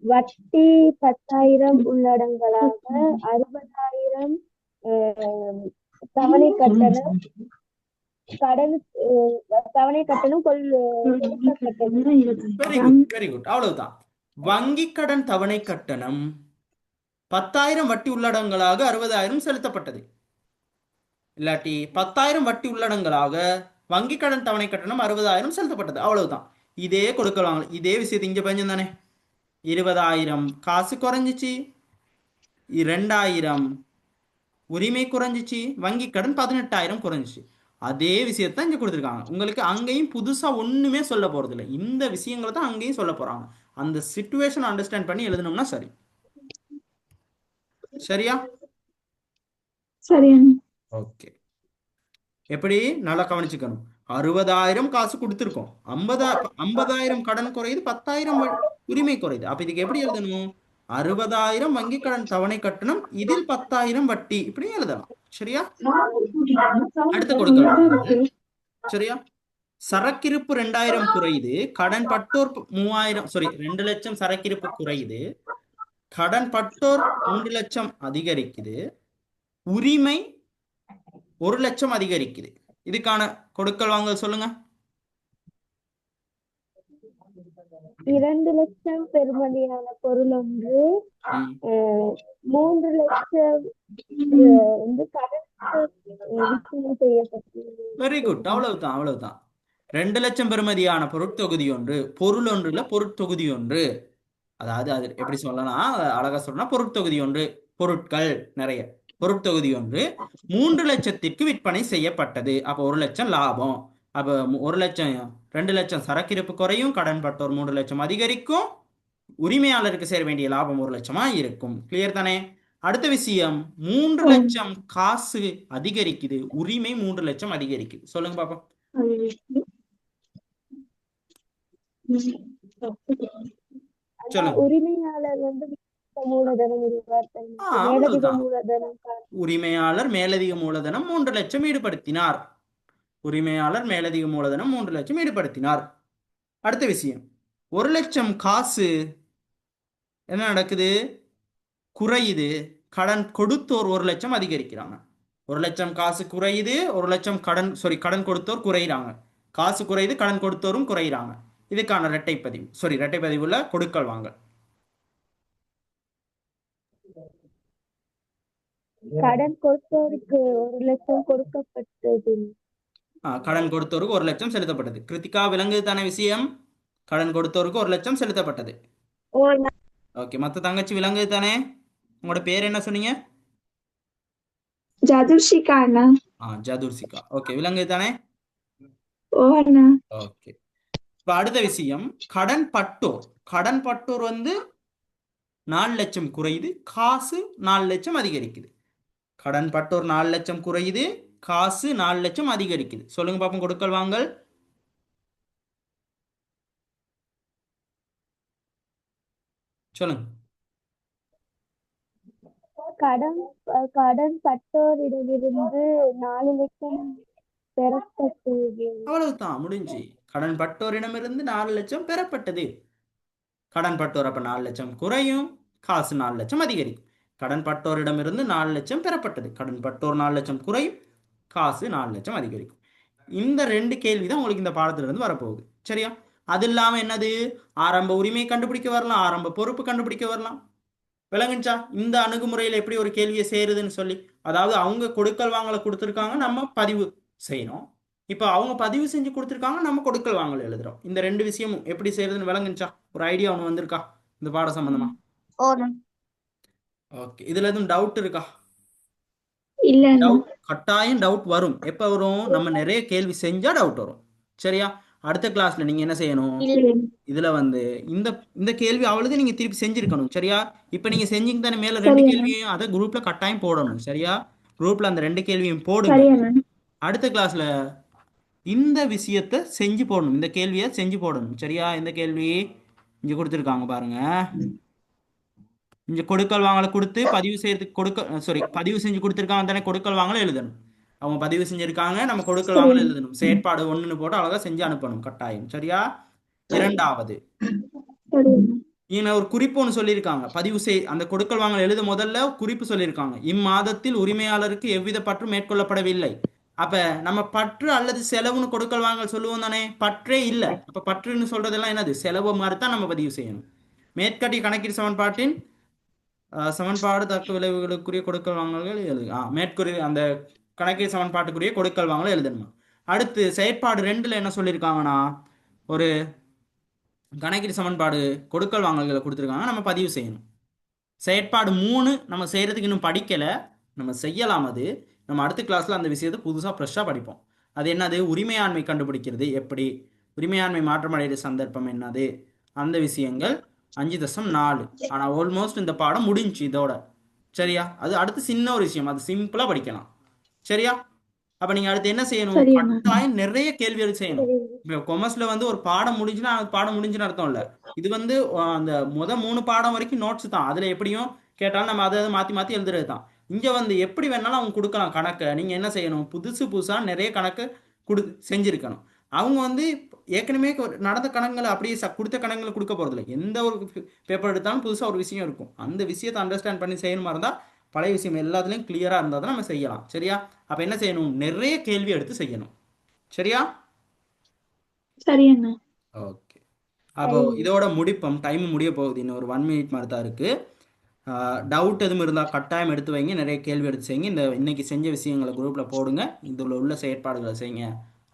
வட்டி 10,000 உள்ளடங்கலாக 60,000 தவணை கட்டணம், கடன் தவணை கட்டணம் செலுத்தப்பட்டது. Very good, very good. அவ்வளவுதான். வங்கி கடன் தவணை கட்டணம் 10,000 வட்டி உள்ளடங்கலாக 60,000 செலுத்தப்பட்டது. இல்லாட்டி 10,000 வட்டி உள்ளடங்கலாக வங்கி கடன் தவணை கட்டணம் 60,000 செலுத்தப்பட்டது. அவ்வளவுதான். இதே கொடுக்கல் வாங்கல், இதே விஷயத்தை இங்க பஞ்சம் தானே. 20,000 காசு குறைஞ்சிச்சு, 2,000 உரிமை குறைஞ்சிச்சு, வங்கி கடன் 18,000 குறைஞ்சிச்சு. அதே விஷயத்தான் இங்க கொடுத்துருக்காங்க. உங்களுக்கு அங்கேயும் புதுசா ஒண்ணுமே சொல்ல போறது இல்லை, இந்த விஷயங்களை தான் அங்கேயும் சொல்ல போறாங்க. அந்த சிச்சுவேஷன் அண்டர்ஸ்டாண்ட் பண்ணி எழுதணும்னா சரி. சரியா? சரி. ஓகே. எப்படி நல்லா கவனிச்சுக்கணும். 60,000 காசு கொடுத்துருக்கோம், 50,000 கடன் குறையுது, 10,000 உரிமை குறையுது. அப்ப இதுக்கு எப்படி எழுதணும்? 60,000 வங்கி கடன் தவணை கட்டணம், இதில் 10,000 வட்டி, இப்படி எழுதலாம். சரியா? அடுத்த கொடுக்கலாம். சரியா? சரக்கிருப்பு 2,000 குறையுது, கடன் பட்டோர் 2 லட்சம் சரக்கிருப்பு குறையுது, கடன் பட்டோர் 3 லட்சம் அதிகரிக்குது, உரிமை 1 லட்சம் அதிகரிக்குது. இதுக்கான கொடுக்கல் வாங்கல் சொல்லுங்க. 2 லட்சம் பெறுமதியான பொருள் ஒன்று 3 லட்சம் கடன் விற்பனை செய்யப்பட்டது. Very good. அவ்வளவுதான், அவ்வளவுதான். 2 லட்சம் பெறுமதியான பொருட்தொகுதி ஒன்று, பொருள் ஒன்றுல பொருட்தொகுதி ஒன்று, அதாவது அது எப்படி சொல்லலாம், அழகா சொல்லலாம், பொருட்தொகுதி ஒன்று, பொருட்கள் நிறைய, பொருட்தொகுதி ஒன்று 3 லட்சத்திற்கு விற்பனை செய்யப்பட்டது. அப்போ 1 லட்சம் லாபம். அப்போ 1 லட்சம் 2 லட்சம் சரக்கிருப்பு குறையும், கடன் பட்டோர் 3 லட்சம் அதிகரிக்கும், உரிமையாளருக்கு சேர வேண்டிய லாபம் 1 லட்சமா இருக்கும். கிளியர் தானே? அடுத்த விஷயம், 3 லட்சம் காசு அதிகரிக்குது, உரிமை 3 லட்சம் அதிகரிக்குது. சொல்லுங்க பாப்போம். சொல்லுங்க. உரிமையாளர் மூலதனம் மேலதிக மூலதனம் உரிமையாளர் மேலதிக மூலதனம் 3 லட்சம் ஈடுபடுத்தினார். உரிமையாளர் மேலதிக மூலதனம் 3 லட்சம் ஈடுபடுத்தினார். அடுத்த விஷயம், 1 லட்சம் காசு என்ன நடக்குது? குறையுது, கடன் கொடுத்தோர் 1 லட்சம் அதிகரிக்கிறாங்க. 1 லட்சம் காசு குறையுது, 1 லட்சம் கடன் கொடுத்தோர் குறையிறாங்க. காசு குறையுது, கடன் கொடுத்தோரும் குறையிறாங்க. இதுக்கான இரட்டை பதிவுள்ள கொடுக்கல் வாங்கல். கடன் கொடுத்தோருக்கு 1 லட்சம் கொடுக்கப்பட்டது. கடன் கொடுத்தோருக்கு 1 லட்சம் செலுத்தப்பட்டது. கிருத்திகா, விளங்குது தானே விஷயம்? கடன் கொடுத்தோருக்கு 1 லட்சம் செலுத்தப்பட்டது. ஓகே. மத்த தங்கச்சி விளங்குது தானே? உங்களோட பேர் என்ன சொன்னீங்க? ஜதுர்ஷிகா அண்ணா. ஜதுர்ஷிகா. ஓகே, விளங்குது தானே? ஓகே. இப்ப அடுத்த விஷயம், கடன் பட்டோர் 4 லட்சம் குறையுது, காசு 4 லட்சம் அதிகரிக்குது. கடன் பட்டோர் 4 லட்சம் குறையுது, காசு 4 லட்சம் அதிகரிக்குது. சொல்லுங்க பாப்போம் கொடுக்கல் வாங்கல். சொல்லுங்க. கடன் பட்டோரிடமிருந்து 4 லட்சம் பெறப்பட்டது. அவ்வளவுதான், முடிஞ்சு. கடன் பட்டோரிடமிருந்து 4 லட்சம் பெறப்பட்டது. கடன் பட்டோர் அப்ப 4 லட்சம் குறையும், காசு 4 லட்சம் அதிகரிக்கும். கடன் பட்டோரிடமிருந்து 4 லட்சம் பெறப்பட்டது, கடன் பட்டோர் 4 லட்சம் குறையும், காசு 4 லட்சம் அதிகரிக்கும். இந்த 2 கேள்வி தான் உங்களுக்கு இந்த பாடத்துல இருந்து வரப்போகுது. சரியா? அது இல்லாம என்னது, ஆரம்ப உரிமை கண்டுபிடிக்க வரலாம், ஆரம்ப பொறுப்பு கண்டுபிடிக்க வரலாம். விளங்குச்சா? இந்த அணுகுமுறையில் எப்படி ஒரு கேள்வியை சேருதுன்னு சொல்லி, அதாவது அவங்க கொடுக்கல் வாங்கலை கொடுத்துருக்காங்க, நம்ம பதிவு செய்யணும். இப்போ அவங்க பதிவு செஞ்சு கொடுத்துருக்காங்க, நம்ம கொடுக்கல் வாங்கல் எழுதுறோம். இந்த 2 விஷயமும் எப்படி செய்யறதுன்னு விளங்குச்சா? ஒரு ஐடியா ஒன்று வந்திருக்கா இந்த பாட சம்பந்தமா? ஓண்ணா. ஓகே, இதுல எதுவும் டவுட் இருக்கா? இல்ல அண்ணா. டவுட், கட்டாயம் டவுட் வரும். எப்போ வரும்? நம்ம நிறைய கேள்வி செஞ்சா டவுட் வரும். சரியா? அடுத்த கிளாஸ்ல நீங்க என்ன செய்யணும், இல்ல. இதுல வந்து இந்த இந்த கேள்வி அவ்வளவு நீங்க திருப்பி செஞ்சிருக்கணும். சரியா? இப்ப நீங்க செஞ்சீங்க தானே, மேல 2 சரி அண்ணா. கேள்வியும் அதை குரூப்ல கட்டாயம் போடணும். சரியா? குரூப்ல அந்த 2 கேள்வியும் போடுங்க. சரி அண்ணா. அடுத்த கிளாஸ்ல இந்த விஷயத்தை செஞ்சு போடணும், இந்த கேள்வியை செஞ்சு போடணும். சரியா? இந்த கேள்வி இங்க கொடுத்துருக்காங்க பாருங்க. இங்க கொடுக்கல் வாங்கலை கொடுத்து பதிவு செய்யறதுக்கு பதிவு செஞ்சு கொடுத்துருக்காங்க தானே, கொடுக்கல் வாங்கலை எழுதணும். அவங்க பதிவு செஞ்சிருக்காங்க, நம்ம கொடுக்கல் சரி வாங்கலை அண்ணா. எழுதணும். செயற்பாடு 1ன்னு போட்டு அழகா செஞ்சு அனுப்பணும் கட்டாயம். சரியா? இரண்டாவது, சரி அண்ணா. இங்க ஒரு குறிப்பு ஒன்று சொல்லியிருக்காங்க. பதிவு செய் அந்த கொடுக்கல் வாங்கல் எழுத முதல்ல குறிப்பு சொல்லியிருக்காங்க. இம்மாதத்தில் உரிமையாளருக்கு எவ்வித பற்றும் மேற்கொள்ளப்படவில்லை. அப்ப நம்ம பற்று அல்லது செலவுன்னு கொடுக்கல் வாங்கல் சொல்லுவோம் தானே, பற்றே இல்லை. அப்ப பற்றுன்னு சொல்றதெல்லாம் என்னது, செலவு மாதிரி தான் நம்ம பதிவு செய்யணும். மேற்கட்டிய கணக்கீடு சமன்பாட்டின் சமன்பாடு தக்க விளைவுகளுக்குரிய கொடுக்கல் வாங்கல்கள் எழுது. மேற்கூறிய அந்த கணக்கீடு சமன்பாட்டுக்குரிய கொடுக்கல் வாங்கலை எழுதணுமா. அடுத்து செயற்பாடு 2ல என்ன சொல்லியிருக்காங்கன்னா, ஒரு கணக்கீடு சமன்பாடு கொடுக்கல் வாங்கல்களை கொடுத்துருக்காங்க, நம்ம பதிவு செய்யணும். செயற்பாடு 3 நம்ம செய்யறதுக்கு இன்னும் படிக்கலை, நம்ம செய்யலாம். அது நம்ம அடுத்த கிளாஸ்ல அந்த விஷயத்தை புதுசாக ஃப்ரெஷ்ஷாக படிப்போம். அது என்னது, உரிமையாண்மை கண்டுபிடிக்கிறது எப்படி, உரிமையாண்மை மாற்றமடைகிற சந்தர்ப்பம் என்னது, அந்த விஷயங்கள் 5.4. ஆனால் ஆல்மோஸ்ட் இந்த பாடம் முடிஞ்சு இதோட. சரியா? அது அடுத்து சின்ன ஒரு விஷயம், அது சிம்பிளாக படிக்கலாம். சரியா? அப்ப நீங்க அடுத்து என்ன செய்யணும், சரி அண்ணா. கட்டாயம் நிறைய கேள்விகள் செய்யணும். இப்போ கொமர்ஸ்ல வந்து ஒரு பாடம் முடிஞ்சுன்னா அது பாடம் முடிஞ்சுன்னு அர்த்தம் இல்லை. இது வந்து அந்த 3 பாடம் வரைக்கும் நோட்ஸ் தான். அதுல எப்படியும் கேட்டாலும் நம்ம அதை மாத்தி மாத்தி எழுதுறது தான். இங்க வந்து எப்படி வேணாலும் அவங்க கொடுக்கலாம் கணக்கை. நீங்க என்ன செய்யணும், புதுசா நிறைய கணக்கு செஞ்சிருக்கணும். அவங்க வந்து ஏற்கனவே நடந்த கணக்குகளை அப்படியே கொடுத்த கணக்குகளை கொடுக்க போறது இல்லை. எந்த ஒரு பேப்பர் எடுத்தாலும் புதுசா ஒரு விஷயம் இருக்கும். அந்த விஷயத்தை அண்டர்ஸ்டாண்ட் பண்ணி செய்யணுமா இருந்தா பழைய விஷயம் எல்லாத்துலயும் கிளியரா இருந்தா தான் நம்ம செய்யலாம். சரியா? அப்ப என்ன செய்யணும், நிறைய கேள்வி எடுத்து செய்யணும். சரியா? சரி அண்ணா. ஓகே, அப்போ இதோட முடிப்போம். டைம் முடிய போகுது, இன்னும் ஒரு 1 மினிட் மாதிரி தான் இருக்கு. டவுட் எதுவும் இருந்தால் கட்டாயம் எடுத்து வைங்க, நிறைய கேள்வி எடுத்து செய்யுங்க. இன்னைக்கு செஞ்ச விஷயங்களை குரூப்பில் போடுங்க, இதில் உள்ள செயற்பாடுகளை செய்யுங்க.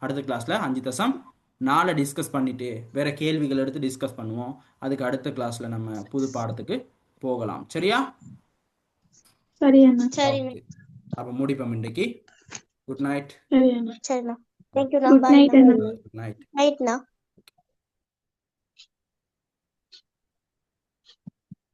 அடுத்த கிளாஸில் 5.4 டிஸ்கஸ் பண்ணிவிட்டு வேறு கேள்விகள் எடுத்து டிஸ்கஸ் பண்ணுவோம். அதுக்கு அடுத்த கிளாஸில் நம்ம புது பாடத்துக்கு போகலாம். சரியா? சரி அண்ணா. சரிண்ணா. அப்போ முடிப்போம் இன்றைக்கு. Good night. சரி அண்ணா. சரிண்ணா. தேங்க்யூண்ணா. குட் நைட் அண்ணா. Good night. நைட்ண்ணா.